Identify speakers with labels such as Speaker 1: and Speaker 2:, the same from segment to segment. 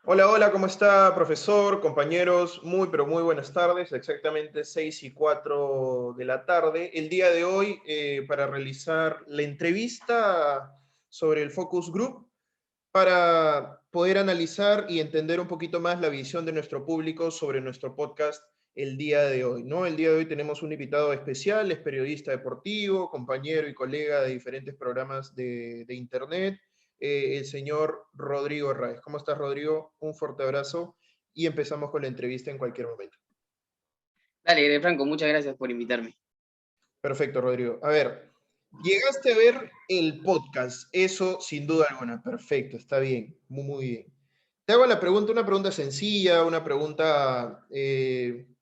Speaker 1: Hola, hola, ¿cómo está, profesor, compañeros? Muy, pero muy buenas tardes, exactamente 6:04 de la tarde. El día de hoy, para realizar la entrevista sobre el Focus Group, para poder analizar y entender un poquito más la visión de nuestro público sobre nuestro podcast el día de hoy, ¿no? El día de hoy tenemos un invitado especial, es periodista deportivo, compañero y colega de diferentes programas de Internet, el señor Rodrigo Raez. ¿Cómo estás, Rodrigo? Un fuerte abrazo y empezamos con la entrevista en cualquier momento.
Speaker 2: Dale, Franco, muchas gracias por invitarme.
Speaker 1: Perfecto, Rodrigo. A ver, llegaste a ver el podcast, eso sin duda alguna. Perfecto, está bien, muy, muy bien. Te hago la pregunta, una pregunta sencilla, una pregunta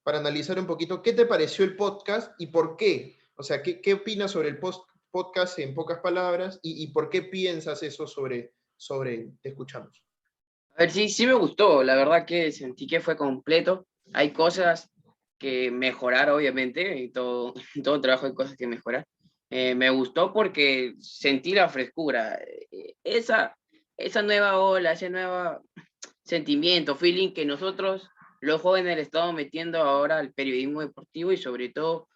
Speaker 1: para analizar un poquito. ¿Qué te pareció el podcast y por qué? O sea, ¿qué opinas sobre el podcast en pocas palabras y por qué piensas eso sobre él? Te escuchamos.
Speaker 2: A ver, sí, sí me gustó, la verdad que sentí que fue completo. Hay cosas que mejorar, obviamente, y todo, en todo trabajo hay cosas que mejorar. Me gustó porque sentí la frescura, esa nueva ola, ese nuevo sentimiento, feeling que nosotros, los jóvenes, le estamos metiendo ahora al periodismo deportivo y sobre todo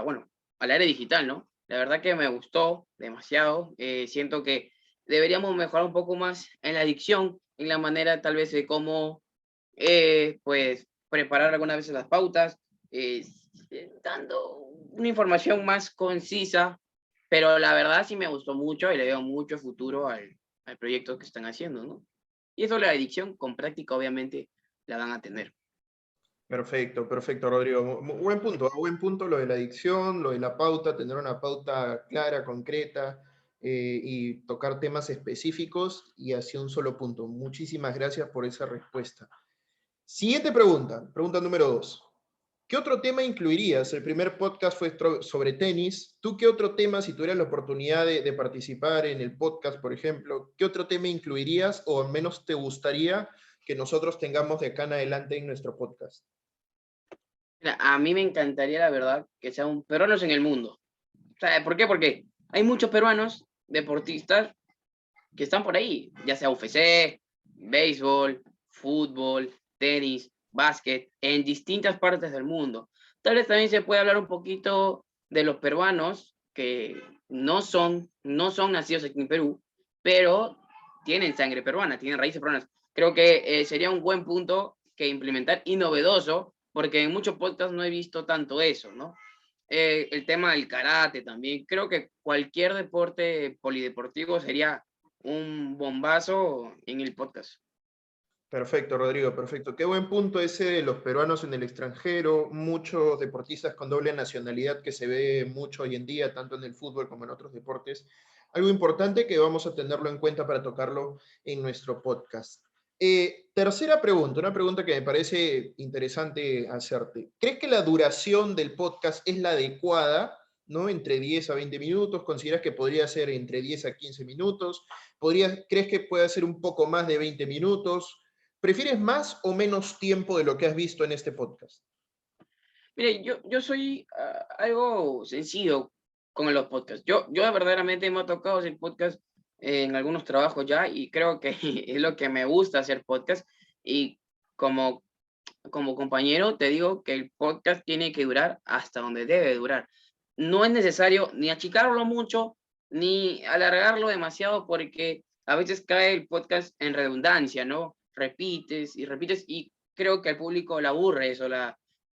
Speaker 2: bueno, al área digital, ¿no? La verdad que me gustó demasiado. Siento que deberíamos mejorar un poco más en la dicción, en la manera tal vez de cómo, pues, preparar algunas veces las pautas, eh, dando una información más concisa, pero la verdad sí me gustó mucho y le veo mucho futuro al proyecto que están haciendo, ¿no? Y eso la adicción con práctica obviamente la van a tener.
Speaker 1: Perfecto, perfecto, Rodrigo. Buen punto lo de la adicción, lo de la pauta, tener una pauta clara, concreta y tocar temas específicos y hacia un solo punto. Muchísimas gracias por esa respuesta. Siguiente pregunta, pregunta número 2. ¿Qué otro tema incluirías? El primer podcast fue sobre tenis. ¿Tú qué otro tema, si tuvieras la oportunidad de participar en el podcast, por ejemplo, qué otro tema incluirías o al menos te gustaría que nosotros tengamos de acá en adelante en nuestro podcast?
Speaker 2: Mira, a mí me encantaría, la verdad, que sean peruanos en el mundo. ¿Sabe por qué? Porque hay muchos peruanos deportistas que están por ahí, ya sea UFC, béisbol, fútbol, tenis, básquet, en distintas partes del mundo. Tal vez también se puede hablar un poquito de los peruanos que no son nacidos aquí en Perú, pero tienen sangre peruana, tienen raíces peruanas. Creo que sería un buen punto que implementar y novedoso, porque en muchos podcasts no he visto tanto eso, ¿no? El tema del karate también. Creo que cualquier deporte polideportivo sería un bombazo en el podcast.
Speaker 1: Perfecto, Rodrigo, perfecto. Qué buen punto ese de los peruanos en el extranjero, muchos deportistas con doble nacionalidad que se ve mucho hoy en día, tanto en el fútbol como en otros deportes. Algo importante que vamos a tenerlo en cuenta para tocarlo en nuestro podcast. Tercera pregunta, una pregunta que me parece interesante hacerte. ¿Crees que la duración del podcast es la adecuada, ¿no? Entre 10 a 20 minutos, ¿consideras que podría ser entre 10 a 15 minutos? ¿Crees que puede ser un poco más de 20 minutos? ¿Prefieres más o menos tiempo de lo que has visto en este podcast?
Speaker 2: Mire, yo soy algo sencillo con los podcasts. Yo verdaderamente me ha tocado hacer podcast en algunos trabajos ya y creo que es lo que me gusta hacer podcast. Y como, como compañero te digo que el podcast tiene que durar hasta donde debe durar. No es necesario ni achicarlo mucho ni alargarlo demasiado porque a veces cae el podcast en redundancia, ¿no? Repites y repites y creo que al público le aburre eso,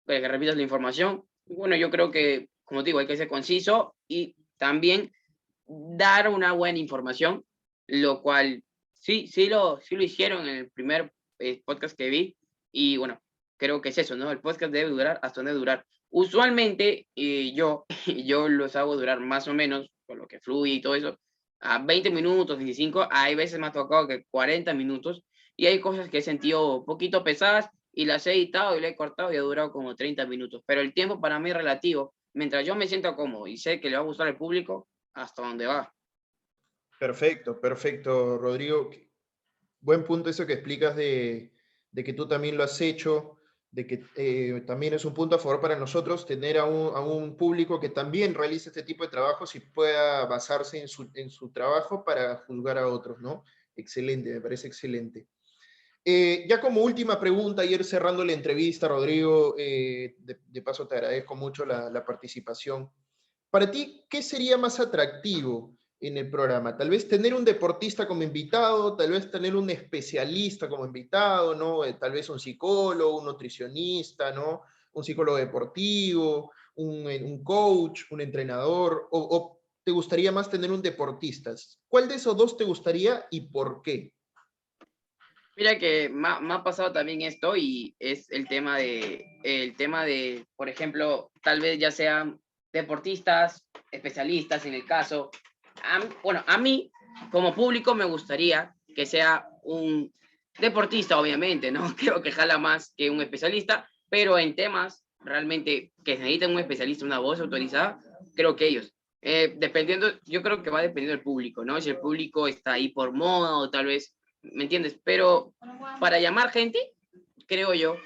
Speaker 2: que repitas la información. Y bueno, yo creo que, como te digo, hay que ser conciso y también dar una buena información, lo cual sí lo hicieron en el primer podcast que vi. Y bueno, creo que es eso, ¿no? El podcast debe durar hasta donde durar. Usualmente yo los hago durar más o menos, por lo que fluye y todo eso, a 20 minutos, 25. Hay veces me ha tocado que 40 minutos. Y hay cosas que he sentido un poquito pesadas y las he editado y le he cortado y ha durado como 30 minutos. Pero el tiempo para mí es relativo. Mientras yo me siento cómodo y sé que le va a gustar al público, hasta dónde va.
Speaker 1: Perfecto, perfecto, Rodrigo. Buen punto eso que explicas de que tú también lo has hecho, de que también es un punto a favor para nosotros tener a un público que también realice este tipo de trabajos y pueda basarse en su trabajo para juzgar a otros, ¿no? Excelente, me parece excelente. Ya como última pregunta, y ir cerrando la entrevista, Rodrigo, de paso te agradezco mucho la participación. Para ti, ¿qué sería más atractivo en el programa? Tal vez tener un deportista como invitado, tal vez tener un especialista como invitado, ¿no? Tal vez un psicólogo, un nutricionista, ¿no? Un psicólogo deportivo, un coach, un entrenador, o te gustaría más tener un deportista. ¿Cuál de esos dos te gustaría y por qué?
Speaker 2: Mira que me ha pasado también esto y es el tema de, por ejemplo, tal vez ya sean deportistas, especialistas en el caso. Bueno, a mí como público me gustaría que sea un deportista, obviamente, ¿no? Creo que jala más que un especialista, pero en temas realmente que necesitan un especialista, una voz autorizada, creo que ellos. Dependiendo, yo creo que va dependiendo del público, ¿no? Si el público está ahí por moda o tal vez, ¿me entiendes? Pero para llamar gente, creo yo,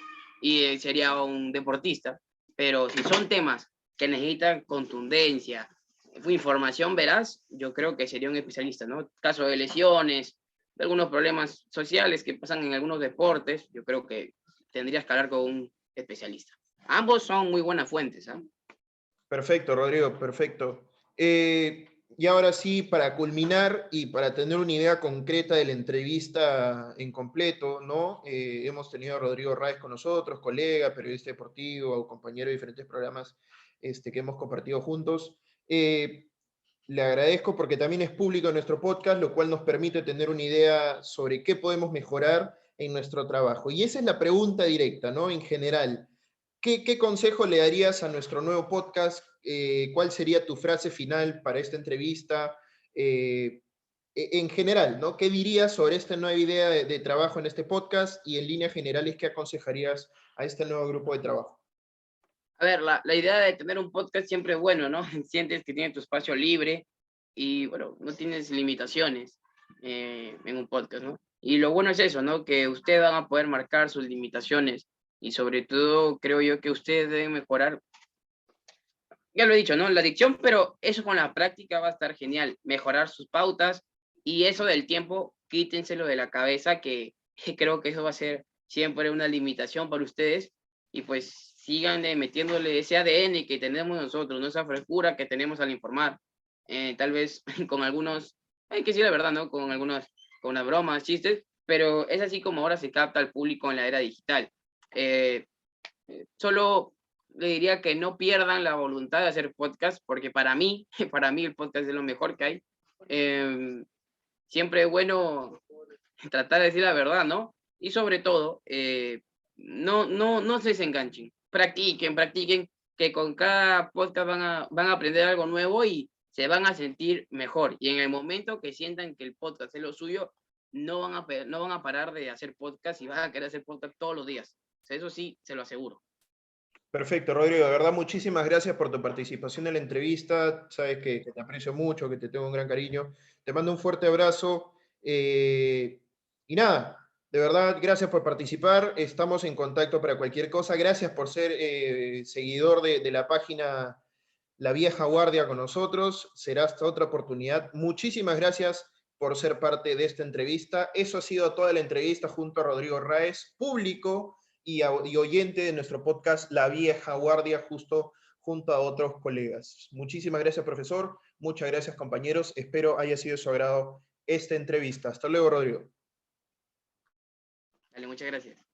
Speaker 2: y sería un deportista, pero si son temas que necesitan contundencia, información veraz, yo creo que sería un especialista, ¿no? Caso de lesiones, de algunos problemas sociales que pasan en algunos deportes, yo creo que tendrías que hablar con un especialista. Ambos son muy buenas fuentes, ¿ah?
Speaker 1: Perfecto, Rodrigo, perfecto. Y ahora sí, para culminar y para tener una idea concreta de la entrevista en completo, ¿no? Hemos tenido a Rodrigo Ráez con nosotros, colega, periodista deportivo, compañero de diferentes programas que hemos compartido juntos. Le agradezco porque también es público nuestro podcast, lo cual nos permite tener una idea sobre qué podemos mejorar en nuestro trabajo. Y esa es la pregunta directa, ¿no? En general, ¿qué consejo le darías a nuestro nuevo podcast? ¿Cuál sería tu frase final para esta entrevista? En general, ¿no? ¿Qué dirías sobre esta nueva idea de trabajo en este podcast? Y en líneas generales, ¿qué aconsejarías a este nuevo grupo de trabajo?
Speaker 2: A ver, la idea de tener un podcast siempre es bueno, ¿no? Sientes que tienes tu espacio libre y, bueno, no tienes limitaciones en un podcast, ¿no? Y lo bueno es eso, ¿no? Que ustedes van a poder marcar sus limitaciones y sobre todo creo yo que ustedes deben mejorar, ya lo he dicho, ¿no? La dicción, pero eso con la práctica va a estar genial, mejorar sus pautas y eso del tiempo, quítenselo de la cabeza que creo que eso va a ser siempre una limitación para ustedes y pues sigan metiéndole ese ADN que tenemos nosotros, ¿no? Esa frescura que tenemos al informar. Tal vez con algunos, hay que decir la verdad, ¿no? Con algunas, con unas bromas, chistes, pero es así como ahora se capta al público en la era digital. Eh, Solo le diría que no pierdan la voluntad de hacer podcast, porque para mí, para mí el podcast es lo mejor que hay. Siempre es bueno tratar de decir la verdad, ¿no? Y sobre todo, no se desenganchen. Practiquen, practiquen, que con cada podcast van a aprender algo nuevo y se van a sentir mejor. Y en el momento que sientan que el podcast es lo suyo, no van a parar de hacer podcast y van a querer hacer podcast todos los días. O sea, eso sí, se lo aseguro.
Speaker 1: Perfecto, Rodrigo. De verdad, muchísimas gracias por tu participación en la entrevista. Sabes que te aprecio mucho, que te tengo un gran cariño. Te mando un fuerte abrazo. Y nada, de verdad, gracias por participar. Estamos en contacto para cualquier cosa. Gracias por ser seguidor de la página La Vieja Guardia con nosotros. Será hasta otra oportunidad. Muchísimas gracias por ser parte de esta entrevista. Eso ha sido toda la entrevista junto a Rodrigo Ráez, público y oyente de nuestro podcast La Vieja Guardia, justo junto a otros colegas. Muchísimas gracias, profesor. Muchas gracias, compañeros. Espero haya sido de su agrado esta entrevista. Hasta luego, Rodrigo.
Speaker 2: Dale, muchas gracias.